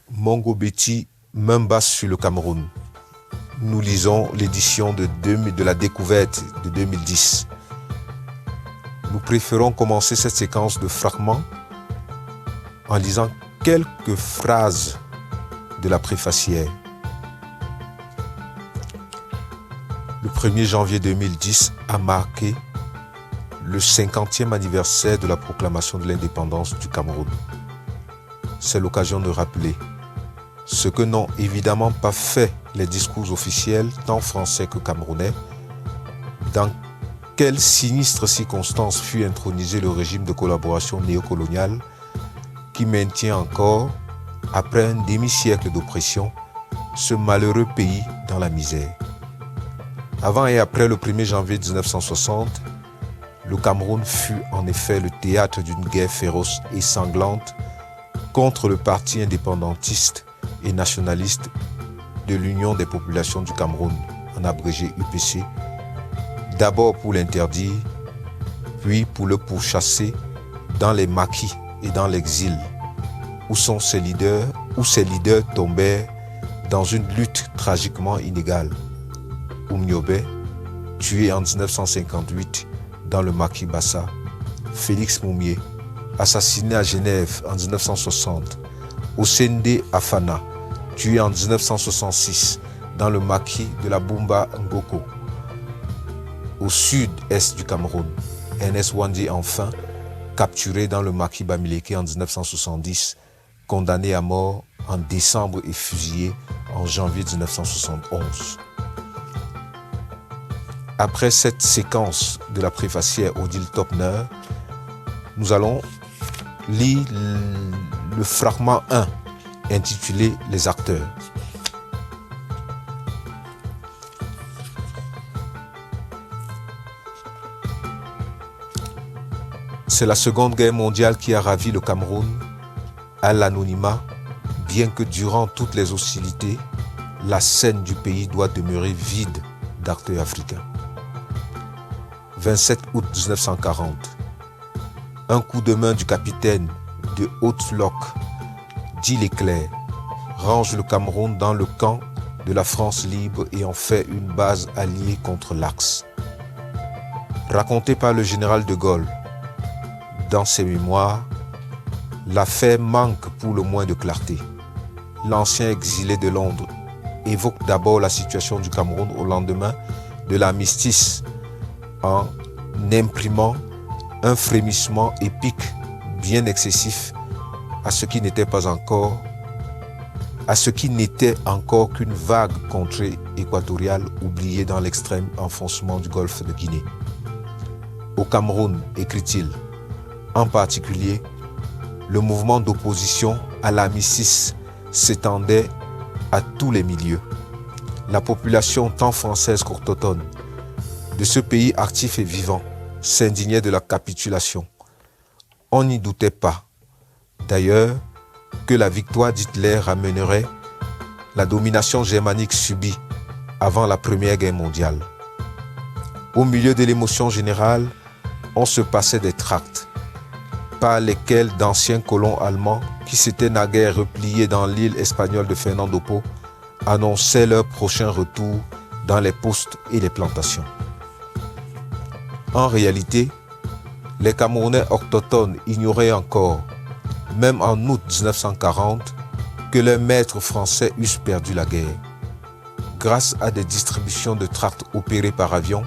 Mongo Betty, main basse sur le Cameroun. Nous lisons l'édition de la découverte de 2010. Nous préférons commencer cette séquence de fragments en lisant quelques phrases de la préfacière. Le 1er janvier 2010 a marqué le 50e anniversaire de la proclamation de l'indépendance du Cameroun. C'est l'occasion de rappeler ce que n'ont évidemment pas fait les discours officiels, tant français que camerounais, dans quelles sinistres circonstances fut intronisé le régime de collaboration néocoloniale qui maintient encore, après un demi-siècle d'oppression, ce malheureux pays dans la misère. Avant et après le 1er janvier 1960, le Cameroun fut en effet le théâtre d'une guerre féroce et sanglante contre le parti indépendantiste et nationaliste de l'Union des populations du Cameroun, en abrégé UPC, d'abord pour l'interdire, puis pour le pourchasser dans les maquis et dans l'exil, où ses leaders tombèrent dans une lutte tragiquement inégale. Oumniobé, tué en 1958 dans le maquis Bassa, Félix Moumié, assassiné à Genève en 1960, Osende Afana, tué en 1966 dans le maquis de la Bumba Ngoko. Au sud-est du Cameroun, Ernest Wandi enfin, capturé dans le maquis Bamileke en 1970, condamné à mort en décembre et fusillé en janvier 1971. Après cette séquence de la préfacière Odile Topner, nous allons lire le fragment 1 intitulé « Les acteurs ». C'est la Seconde Guerre mondiale qui a ravi le Cameroun à l'anonymat, bien que durant toutes les hostilités, la scène du pays doit demeurer vide d'acteurs africains. 27 août 1940. Un coup de main du capitaine de Haute-Floc, dit l'éclair, range le Cameroun dans le camp de la France libre et en fait une base alliée contre l'Axe. Raconté par le général de Gaulle, dans ses mémoires, l'affaire manque pour le moins de clarté. L'ancien exilé de Londres évoque d'abord la situation du Cameroun au lendemain de l'armistice en imprimant un frémissement épique bien excessif à ce qui n'était encore qu'une vague contrée équatoriale oubliée dans l'extrême enfoncement du golfe de Guinée. Au Cameroun, écrit-il, en particulier, le mouvement d'opposition à l'armistice s'étendait à tous les milieux. La population tant française qu'autochtone de ce pays actif et vivant s'indignait de la capitulation. On n'y doutait pas, d'ailleurs, que la victoire d'Hitler ramènerait la domination germanique subie avant la Première Guerre mondiale. Au milieu de l'émotion générale, on se passait des tracts par lesquels d'anciens colons allemands qui s'étaient naguère repliés dans l'île espagnole de Fernando Po annonçaient leur prochain retour dans les postes et les plantations. En réalité, les Camerounais autochtones ignoraient encore, même en août 1940, que leurs maîtres français eussent perdu la guerre. Grâce à des distributions de tracts opérées par avion,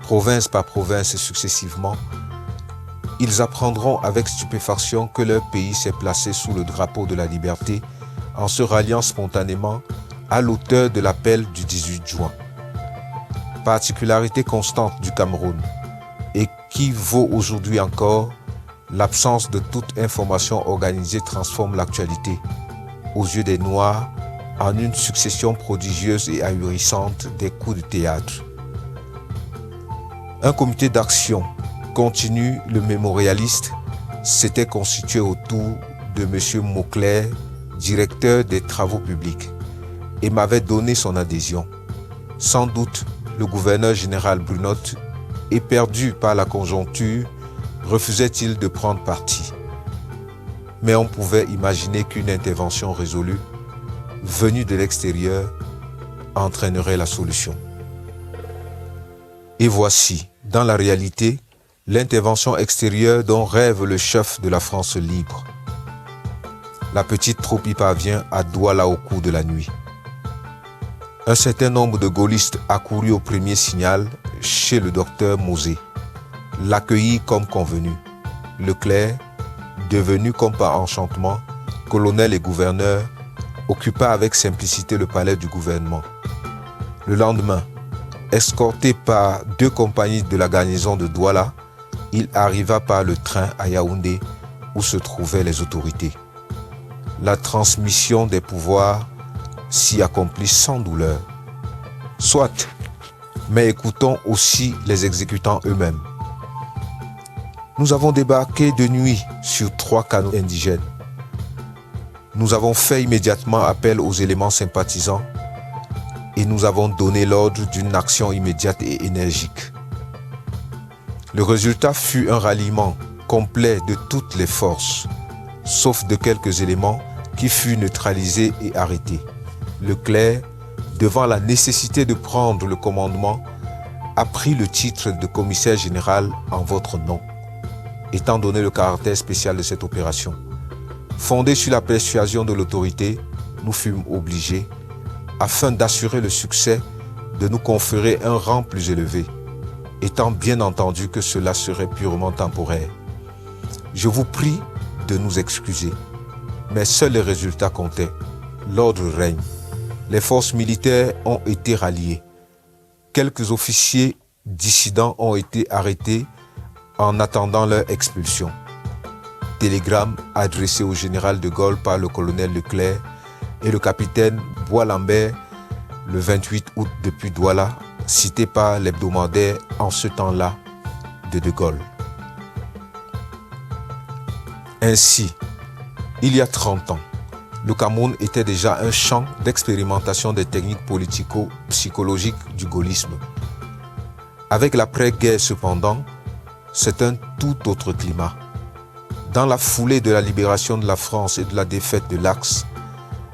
province par province et successivement, ils apprendront avec stupéfaction que leur pays s'est placé sous le drapeau de la liberté en se ralliant spontanément à l'auteur de l'appel du 18 juin. Particularité constante du Cameroun et qui vaut aujourd'hui encore, l'absence de toute information organisée transforme l'actualité, aux yeux des Noirs, en une succession prodigieuse et ahurissante des coups de théâtre. Un comité d'action, continue le mémorialiste, s'était constitué autour de M. Mauclair, directeur des travaux publics, et m'avait donné son adhésion. Sans doute, le gouverneur général Brunotte éperdu par la conjoncture, refusait-il de prendre parti. Mais on pouvait imaginer qu'une intervention résolue, venue de l'extérieur, entraînerait la solution. Et voici, dans la réalité, l'intervention extérieure dont rêve le chef de la France libre. La petite troupe y parvient à Douala au cours de la nuit. Un certain nombre de gaullistes accourus au premier signal chez le docteur Mosé l'accueillit comme convenu. Leclerc, devenu comme par enchantement colonel et gouverneur, occupa avec simplicité le palais du gouvernement. Le lendemain, escorté par 2 compagnies de la garnison de Douala, il arriva par le train à Yaoundé où se trouvaient les autorités. La transmission des pouvoirs s'y accomplit sans douleur. Soit, mais écoutons aussi les exécutants eux-mêmes. Nous avons débarqué de nuit sur 3 canots indigènes. Nous avons fait immédiatement appel aux éléments sympathisants et nous avons donné l'ordre d'une action immédiate et énergique. Le résultat fut un ralliement complet de toutes les forces, sauf de quelques éléments qui furent neutralisés et arrêtés. Leclerc, devant la nécessité de prendre le commandement, a pris le titre de commissaire général en votre nom, étant donné le caractère spécial de cette opération. Fondé sur la persuasion de l'autorité, nous fûmes obligés, afin d'assurer le succès, de nous conférer un rang plus élevé, étant bien entendu que cela serait purement temporaire. Je vous prie de nous excuser, mais seuls les résultats comptaient. L'ordre règne. Les forces militaires ont été ralliées. Quelques officiers dissidents ont été arrêtés en attendant leur expulsion. Télégramme adressé au général de Gaulle par le colonel Leclerc et le capitaine Bois-Lambert le 28 août depuis Douala, cité par l'hebdomadaire en ce temps-là de Gaulle. Ainsi, il y a 30 ans, le Cameroun était déjà un champ d'expérimentation des techniques politico-psychologiques du gaullisme. Avec l'après-guerre cependant, c'est un tout autre climat. Dans la foulée de la libération de la France et de la défaite de l'Axe,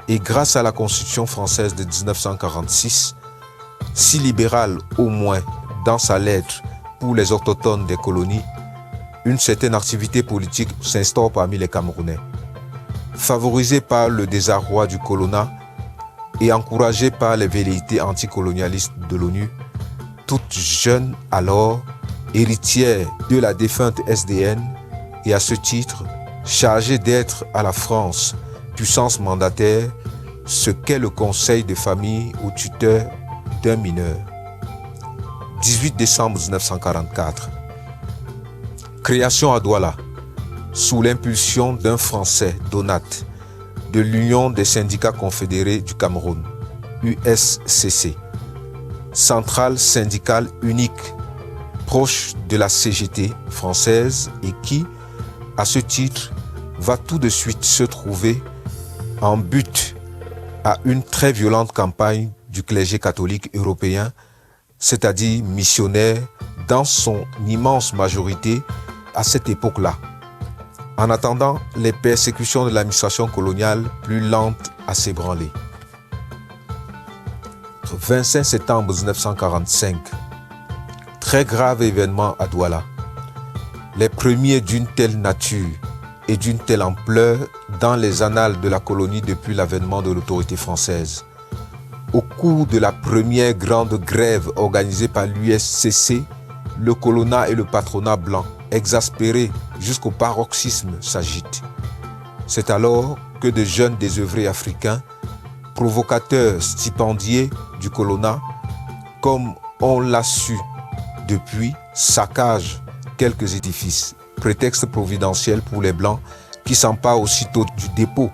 et grâce à la Constitution française de 1946, si libérale au moins dans sa lettre pour les autochtones des colonies, une certaine activité politique s'instaure parmi les Camerounais. Favorisée par le désarroi du colonat et encouragée par les velléités anticolonialistes de l'ONU, toute jeune alors, héritière de la défunte SDN et à ce titre, chargée d'être à la France, puissance mandataire, ce qu'est le conseil de famille ou tuteur d'un mineur. 18 décembre 1944. Création à Douala, sous l'impulsion d'un Français, Donat, de l'Union des syndicats confédérés du Cameroun, USCC, centrale syndicale unique, proche de la CGT française et qui, à ce titre, va tout de suite se trouver en but à une très violente campagne du clergé catholique européen, c'est-à-dire missionnaire dans son immense majorité à cette époque-là, en attendant les persécutions de l'administration coloniale plus lentes à s'ébranler. 25 septembre 1945, très grave événement à Douala, les premiers d'une telle nature et d'une telle ampleur dans les annales de la colonie depuis l'avènement de l'autorité française. Au cours de la première grande grève organisée par l'USCC, le colonat et le patronat blanc, exaspérés jusqu'au paroxysme, s'agitent. C'est alors que de jeunes désœuvrés africains, provocateurs stipendiés du colonat, comme on l'a su depuis, saccagent quelques édifices, prétexte providentiel pour les Blancs qui s'emparent aussitôt du dépôt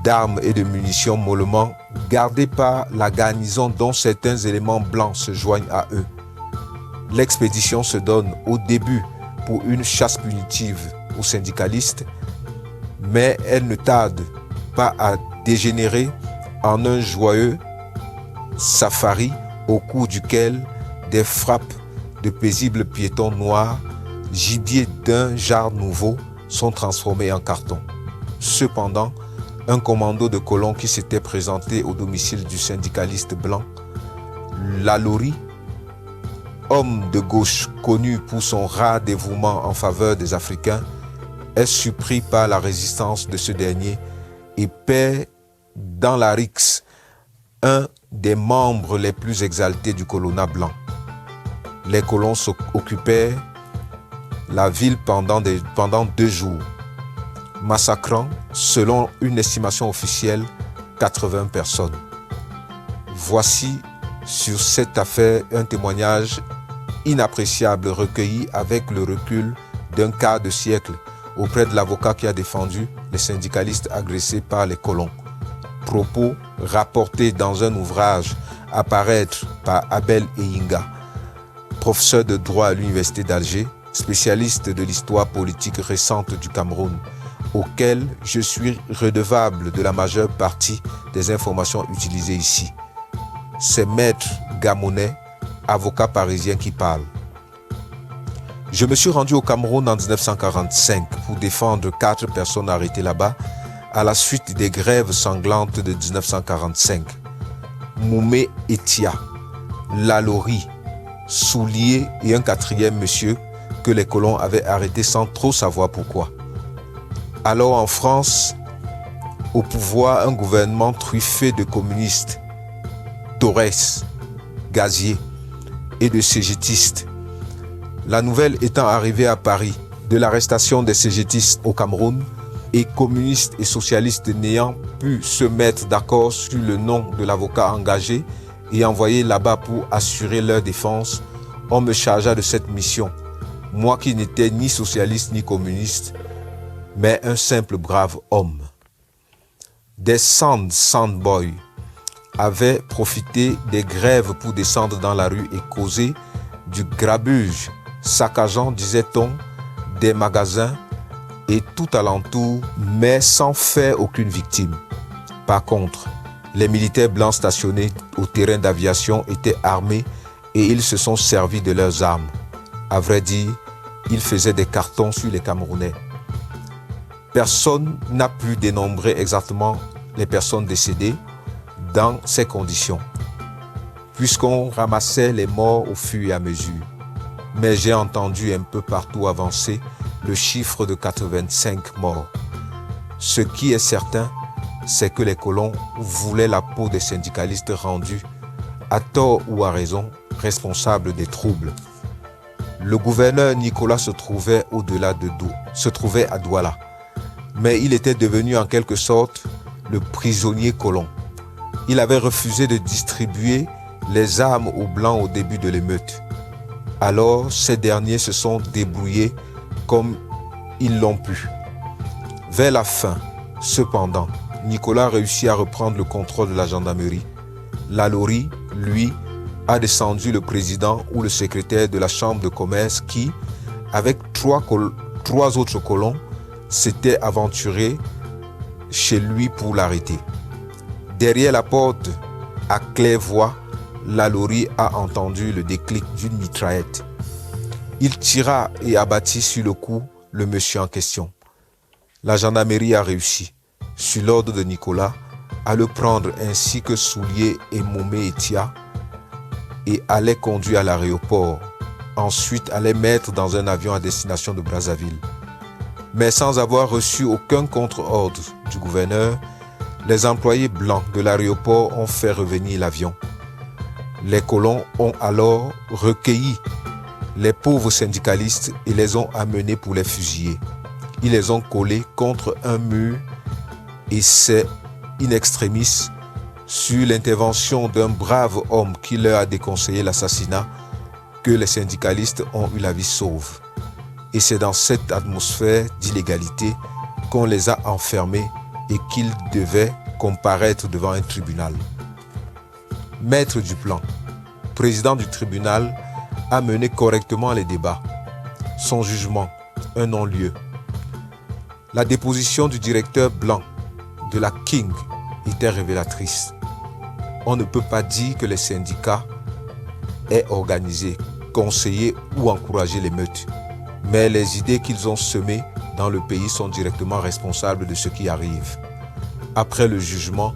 d'armes et de munitions mollement gardées par la garnison dont certains éléments blancs se joignent à eux. L'expédition se donne au début pour une chasse punitive aux syndicalistes, mais elle ne tarde pas à dégénérer en un joyeux safari au cours duquel des frappes de paisibles piétons noirs, gibier d'un genre nouveau, sont transformés en carton. Cependant, un commando de colons qui s'était présenté au domicile du syndicaliste blanc, Lalaurie, homme de gauche connu pour son rare dévouement en faveur des Africains, est surpris par la résistance de ce dernier et perd dans la rixe un des membres les plus exaltés du colonat blanc. Les colons occupèrent la ville pendant 2 jours, massacrant, selon une estimation officielle, 80 personnes. Voici sur cette affaire un témoignage inappréciable recueilli avec le recul d'un quart de siècle auprès de l'avocat qui a défendu les syndicalistes agressés par les colons. Propos rapportés dans un ouvrage à paraître par Abel Eyinga, professeur de droit à l'Université d'Alger, spécialiste de l'histoire politique récente du Cameroun, auquel je suis redevable de la majeure partie des informations utilisées ici. C'est Maître Gamonnet, avocat parisien, qui parle. Je me suis rendu au Cameroun en 1945 pour défendre 4 personnes arrêtées là-bas à la suite des grèves sanglantes de 1945. Moumé Etia, Lalaurie, Soulier et un 4e monsieur que les colons avaient arrêté sans trop savoir pourquoi. Alors en France, au pouvoir, un gouvernement truffé de communistes, Torres, Gazier et de cégétistes. La nouvelle étant arrivée à Paris de l'arrestation des cégétistes au Cameroun et communistes et socialistes n'ayant pu se mettre d'accord sur le nom de l'avocat engagé et envoyé là-bas pour assurer leur défense, on me chargea de cette mission. Moi qui n'étais ni socialiste ni communiste, mais un simple brave homme. Des Sandboys avaient profité des grèves pour descendre dans la rue et causer du grabuge, saccageant, disait-on, des magasins et tout alentour, mais sans faire aucune victime. Par contre, les militaires blancs stationnés au terrain d'aviation étaient armés et ils se sont servis de leurs armes. À vrai dire, ils faisaient des cartons sur les Camerounais. Personne n'a pu dénombrer exactement les personnes décédées dans ces conditions, puisqu'on ramassait les morts au fur et à mesure. Mais j'ai entendu un peu partout avancer le chiffre de 85 morts. Ce qui est certain, c'est que les colons voulaient la peau des syndicalistes rendus, à tort ou à raison, responsables des troubles. Le gouverneur Nicolas se trouvait à Douala, mais il était devenu en quelque sorte le prisonnier colon. Il avait refusé de distribuer les armes aux Blancs au début de l'émeute. Alors, ces derniers se sont débrouillés comme ils l'ont pu. Vers la fin, cependant, Nicolas réussit à reprendre le contrôle de la gendarmerie. Lalaurie, lui, a descendu le président ou le secrétaire de la chambre de commerce qui, avec 3 autres colons, s'était aventuré chez lui pour l'arrêter. Derrière la porte, à claire-voix, Lalaurie a entendu le déclic d'une mitraillette. Il tira et abattit sur le coup le monsieur en question. La gendarmerie a réussi, sur l'ordre de Nicolas, à le prendre ainsi que Soulier et Moumé Etia et à les conduire à l'aéroport. Ensuite, à les mettre dans un avion à destination de Brazzaville. Mais sans avoir reçu aucun contre-ordre du gouverneur, les employés blancs de l'aéroport ont fait revenir l'avion. Les colons ont alors recueilli les pauvres syndicalistes et les ont amenés pour les fusiller. Ils les ont collés contre un mur et c'est in extremis, sur l'intervention d'un brave homme qui leur a déconseillé l'assassinat, que les syndicalistes ont eu la vie sauve. Et c'est dans cette atmosphère d'illégalité qu'on les a enfermés et qu'ils devaient comparaître devant un tribunal. Maître Duplan, président du tribunal, a mené correctement les débats. Son jugement, un non-lieu. La déposition du directeur blanc de la King était révélatrice. On ne peut pas dire que les syndicats aient organisé conseiller ou encourager l'émeute. Mais les idées qu'ils ont semées dans le pays sont directement responsables de ce qui arrive. Après le jugement,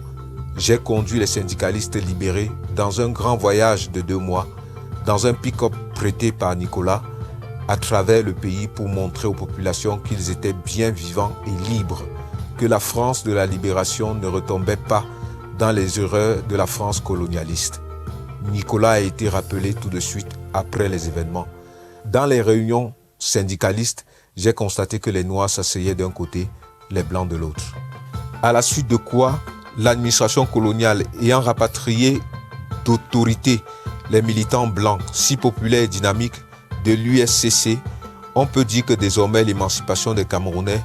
j'ai conduit les syndicalistes libérés dans un grand voyage de 2 mois, dans un pick-up prêté par Nicolas, à travers le pays pour montrer aux populations qu'ils étaient bien vivants et libres, que la France de la libération ne retombait pas dans les erreurs de la France colonialiste. Nicolas a été rappelé tout de suite après les événements. Dans les réunions syndicalistes, j'ai constaté que les Noirs s'asseyaient d'un côté, les Blancs de l'autre. À la suite de quoi, l'administration coloniale ayant rapatrié d'autorité les militants blancs si populaires et dynamiques de l'USCC, on peut dire que désormais l'émancipation des Camerounais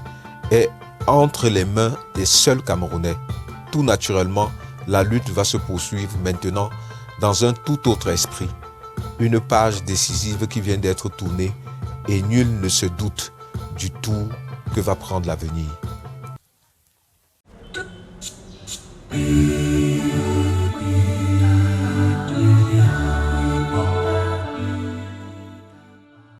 est entre les mains des seuls Camerounais. Tout naturellement, la lutte va se poursuivre maintenant dans un tout autre esprit. Une page décisive qui vient d'être tournée et nul ne se doute du tout que va prendre l'avenir.